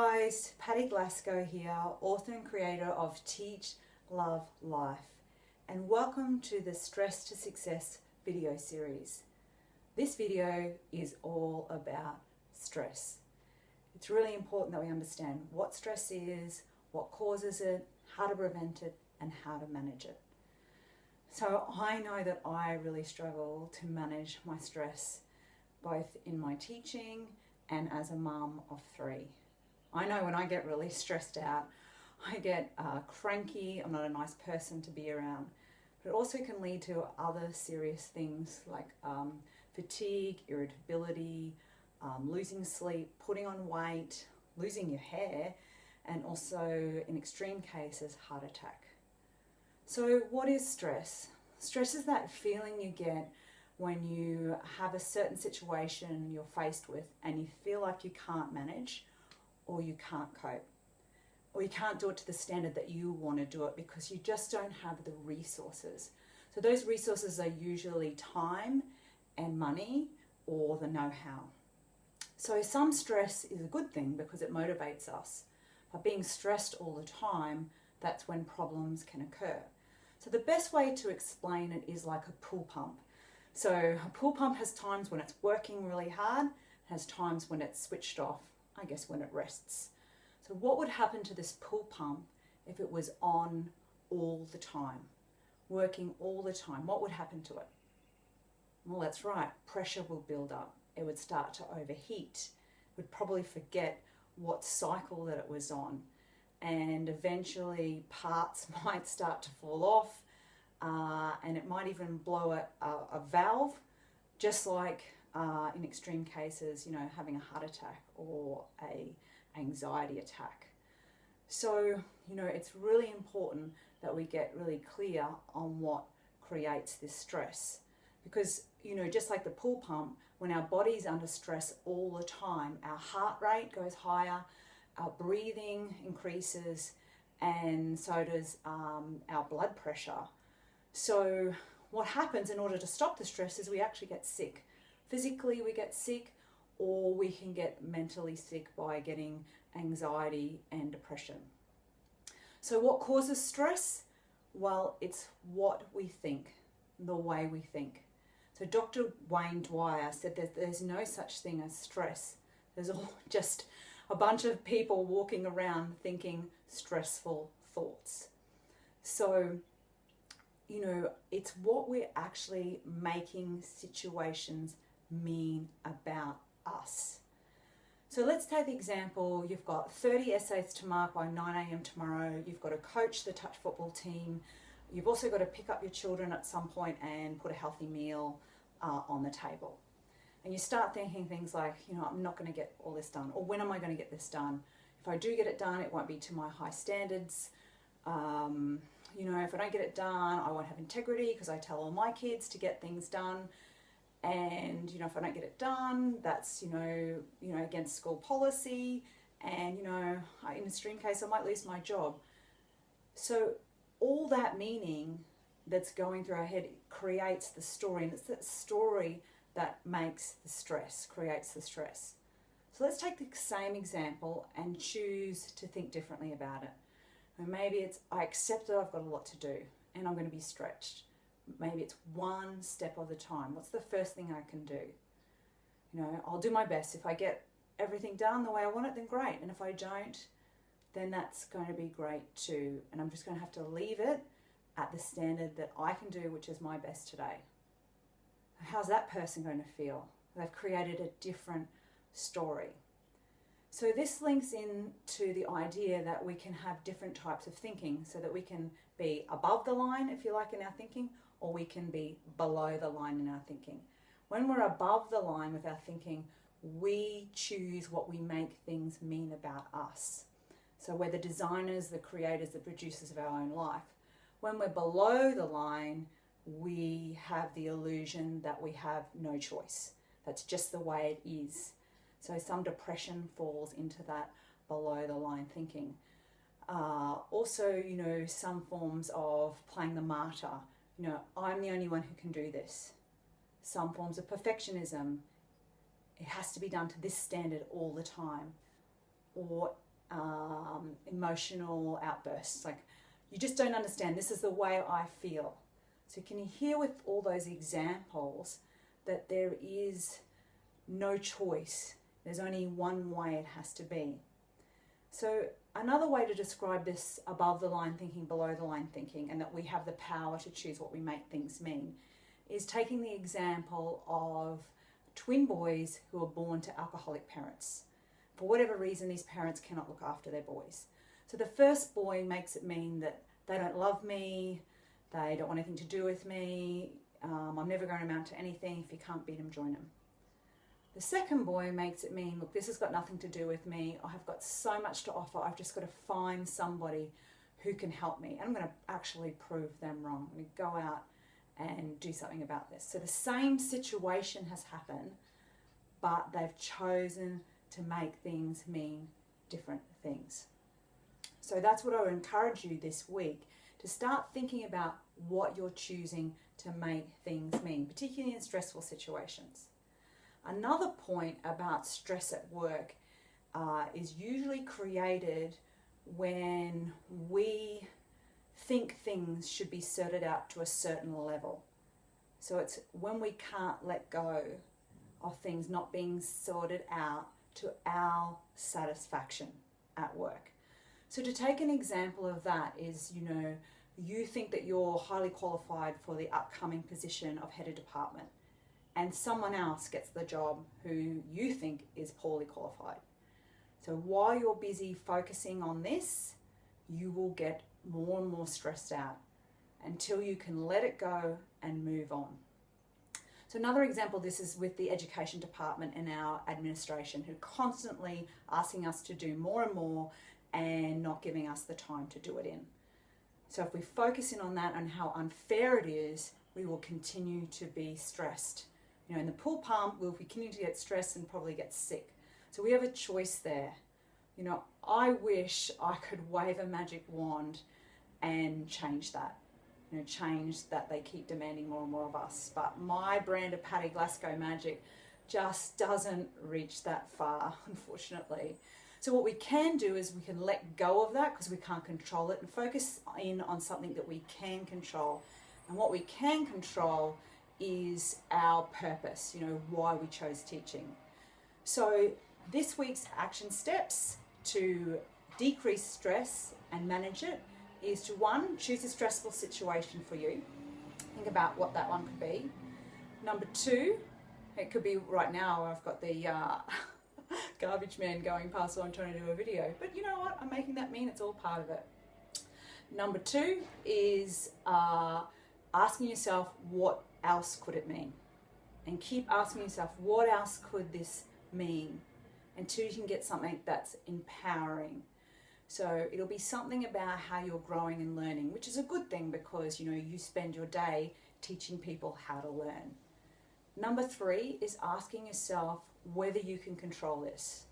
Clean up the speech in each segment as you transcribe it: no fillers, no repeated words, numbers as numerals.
guys, Patti Glasgow here, author and creator of Teach, Love, Life, and welcome to the Stress to Success video series. This video is all about stress. It's really important that we understand what stress is, what causes it, how to prevent it, and how to manage it. So I know that I really struggle to manage my stress, both in my teaching and as a mum of 3. I know when I get really stressed out, I get cranky, I'm not a nice person to be around. But it also can lead to other serious things like fatigue, irritability, losing sleep, putting on weight, losing your hair, and also in extreme cases, heart attack. So what is stress? Stress is that feeling you get when you have a certain situation you're faced with and you feel like you can't manage, or you can't cope, or you can't do it to the standard that you want to do it because you just don't have the resources. So those resources are usually time and money, or the know-how. So some stress is a good thing because it motivates us, but being stressed all the time, that's when problems can occur. So the best way to explain it is like a pool pump. So a pool pump has times when it's working really hard, has times when it's switched off, I guess when it rests. So what would happen to this pool pump if it was on all the time, working all the time? What would happen to it? Well, that's right, pressure will build up. It would start to overheat. It would probably forget what cycle that it was on, and eventually parts might start to fall off, and it might even blow a valve, just like in extreme cases, having a heart attack or a anxiety attack. So, it's really important that we get really clear on what creates this stress. Because, just like the pool pump, when our body's under stress all the time, our heart rate goes higher, our breathing increases, and so does our blood pressure. So what happens in order to stop the stress is we actually get sick. Physically we get sick, or we can get mentally sick by getting anxiety and depression. So what causes stress? Well, it's what we think, the way we think. So Dr. Wayne Dwyer said that there's no such thing as stress. There's all just a bunch of people walking around thinking stressful thoughts. So, it's what we're actually making situations mean about us. So let's take the example, you've got 30 essays to mark by 9 a.m. tomorrow, you've got to coach the touch football team, you've also got to pick up your children at some point and put a healthy meal on the table. And you start thinking things like, I'm not going to get all this done, or when am I going to get this done? If I do get it done, it won't be to my high standards. If I don't get it done, I won't have integrity because I tell all my kids to get things done. And, if I don't get it done, that's, against school policy. And, in a extreme case, I might lose my job. So all that meaning that's going through our head creates the story. And it's that story that makes the stress, creates the stress. So let's take the same example and choose to think differently about it. And maybe it's, I accept that I've got a lot to do and I'm going to be stretched. Maybe it's one step at a time. What's the first thing I can do? I'll do my best. If I get everything done the way I want it, then great. And if I don't, then that's going to be great too. And I'm just going to have to leave it at the standard that I can do, which is my best today. How's that person going to feel? They've created a different story. So this links into the idea that we can have different types of thinking, so that we can be above the line, if you like, in our thinking, or we can be below the line in our thinking. When we're above the line with our thinking, we choose what we make things mean about us. So we're the designers, the creators, the producers of our own life. When we're below the line, we have the illusion that we have no choice. That's just the way it is. So some depression falls into that below the line thinking. Also, some forms of playing the martyr. I'm the only one who can do this. Some forms of perfectionism. It has to be done to this standard all the time. Or emotional outbursts. Like, you just don't understand. This is the way I feel. So can you hear with all those examples that there is no choice? There's only one way it has to be. So another way to describe this above the line thinking, below the line thinking, and that we have the power to choose what we make things mean, is taking the example of twin boys who are born to alcoholic parents. For whatever reason, these parents cannot look after their boys. So the first boy makes it mean that they don't love me, they don't want anything to do with me, I'm never going to amount to anything. If you can't beat them, join them. The second boy makes it mean, look, this has got nothing to do with me. I have got so much to offer. I've just got to find somebody who can help me. And I'm going to actually prove them wrong. I'm going to go out and do something about this. So the same situation has happened, but they've chosen to make things mean different things. So that's what I would encourage you this week, to start thinking about what you're choosing to make things mean, particularly in stressful situations. Another point about stress at work is usually created when we think things should be sorted out to a certain level. So it's when we can't let go of things not being sorted out to our satisfaction at work. So to take an example of that is, you think that you're highly qualified for the upcoming position of head of department, and someone else gets the job who you think is poorly qualified. So while you're busy focusing on this, you will get more and more stressed out until you can let it go and move on. So another example of this is with the education department and our administration, who are constantly asking us to do more and more and not giving us the time to do it in. So if we focus in on that and how unfair it is, we will continue to be stressed. In the pool pump, we'll continue to get stressed and probably get sick. So we have a choice there. I wish I could wave a magic wand and change that. Change that they keep demanding more and more of us. But my brand of Patti Glasgow magic just doesn't reach that far, unfortunately. So what we can do is we can let go of that because we can't control it and focus in on something that we can control. And what we can control is our purpose, why we chose teaching. So this week's action steps to decrease stress and manage it is to, 1, choose a stressful situation for you. Think about what that one could be. Number 2, it could be right now I've got the garbage man going past while I'm trying to do a video. But you know what? I'm making that mean it's all part of it. Number 2 is asking yourself, what else could it mean? And keep asking yourself, what else could this mean? Until you can get something that's empowering. So it'll be something about how you're growing and learning, which is a good thing because, you spend your day teaching people how to learn. Number 3 is asking yourself whether you can control this.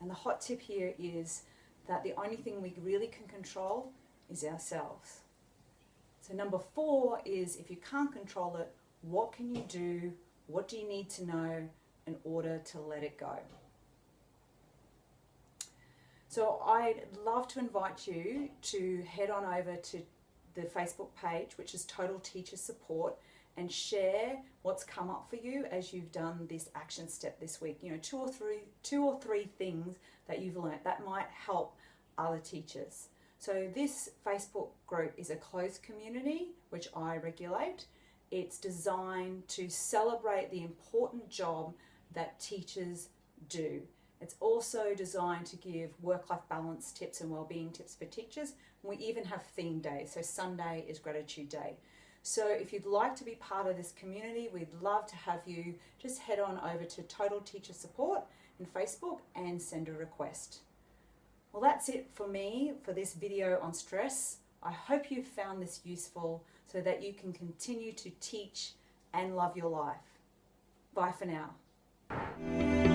And the hot tip here is that the only thing we really can control is ourselves. So number 4 is, if you can't control it, what can you do? What do you need to know in order to let it go? So I'd love to invite you to head on over to the Facebook page, which is Total Teacher Support, and share what's come up for you as you've done this action step this week. 2 or 3 things that you've learned that might help other teachers. So this Facebook group is a closed community, which I regulate. It's designed to celebrate the important job that teachers do. It's also designed to give work-life balance tips and well-being tips for teachers. We even have theme days. So Sunday is Gratitude Day. So if you'd like to be part of this community, we'd love to have you. Just head on over to Total Teacher Support in Facebook and send a request. Well, that's it for me for this video on stress. I hope you found this useful so that you can continue to teach and love your life. Bye for now.